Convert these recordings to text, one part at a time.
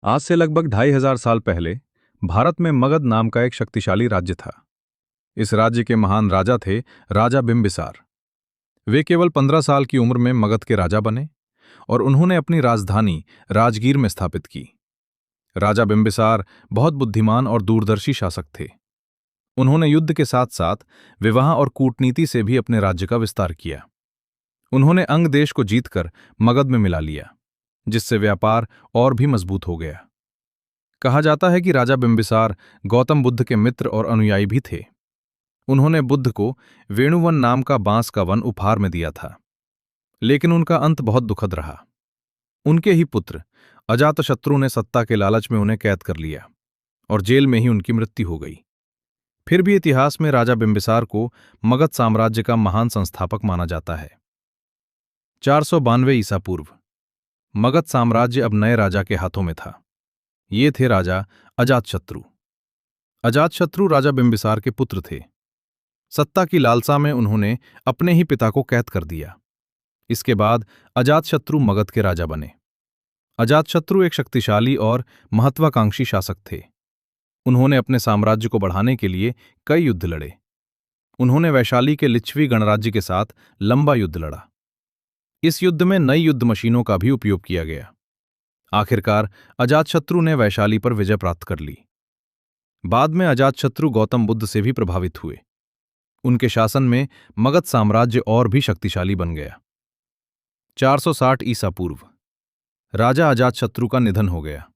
आज से लगभग 2500 साल पहले भारत में मगध नाम का एक शक्तिशाली राज्य था। इस राज्य के महान राजा थे राजा बिंबिसार। वे केवल 15 साल की उम्र में मगध के राजा बने और उन्होंने अपनी राजधानी राजगीर में स्थापित की। राजा बिंबिसार बहुत बुद्धिमान और दूरदर्शी शासक थे। उन्होंने युद्ध के साथ साथ विवाह और कूटनीति से भी अपने राज्य का विस्तार किया। उन्होंने अंग देश को जीतकर मगध में मिला लिया, जिससे व्यापार और भी मजबूत हो गया। कहा जाता है कि राजा बिंबिसार गौतम बुद्ध के मित्र और अनुयायी भी थे। उन्होंने बुद्ध को वेणुवन नाम का बांस का वन उपहार में दिया था, लेकिन उनका अंत बहुत दुखद रहा। उनके ही पुत्र अजातशत्रु ने सत्ता के लालच में उन्हें कैद कर लिया और जेल में ही उनकी मृत्यु हो गई। फिर भी इतिहास में राजा बिंबिसार को मगध साम्राज्य का महान संस्थापक माना जाता है। 492 ईसा पूर्व मगध साम्राज्य अब नए राजा के हाथों में था। ये थे राजा अजातशत्रु। अजातशत्रु राजा बिंबिसार के पुत्र थे। सत्ता की लालसा में उन्होंने अपने ही पिता को कैद कर दिया। इसके बाद अजातशत्रु मगध के राजा बने। अजातशत्रु एक शक्तिशाली और महत्वाकांक्षी शासक थे। उन्होंने अपने साम्राज्य को बढ़ाने के लिए कई युद्ध लड़े। उन्होंने वैशाली के लिच्छवी गणराज्य के साथ लंबा युद्ध लड़ा। इस युद्ध में नई युद्ध मशीनों का भी उपयोग किया गया। आखिरकार अजातशत्रु ने वैशाली पर विजय प्राप्त कर ली। बाद में अजातशत्रु गौतम बुद्ध से भी प्रभावित हुए। उनके शासन में मगध साम्राज्य और भी शक्तिशाली बन गया। 460 ईसा पूर्व राजा अजातशत्रु का निधन हो गया।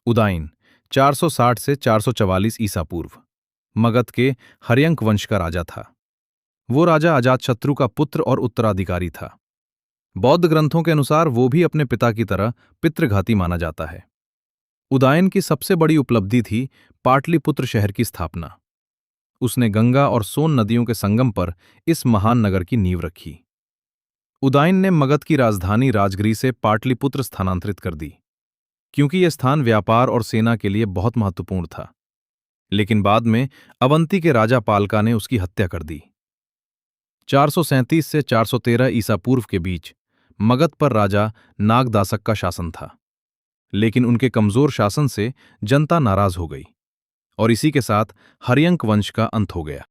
उदाइन 460 से 444 ईसा पूर्व मगध के हर्यंक वंश का राजा था। वो राजा अजातशत्रु का पुत्र और उत्तराधिकारी था। बौद्ध ग्रंथों के अनुसार वो भी अपने पिता की तरह पितृघाती माना जाता है। उदायन की सबसे बड़ी उपलब्धि थी पाटलिपुत्र शहर की स्थापना। उसने गंगा और सोन नदियों के संगम पर इस महान नगर की नींव रखी। उदायन ने मगध की राजधानी राजगृह से पाटलिपुत्र स्थानांतरित कर दी, क्योंकि यह स्थान व्यापार और सेना के लिए बहुत महत्वपूर्ण था। लेकिन बाद में अवंती के राजा पालका ने उसकी हत्या कर दी। 437 से 413 ईसा पूर्व के बीच मगध पर राजा नागदासक का शासन था, लेकिन उनके कमजोर शासन से जनता नाराज हो गई और इसी के साथ हर्यंक वंश का अंत हो गया।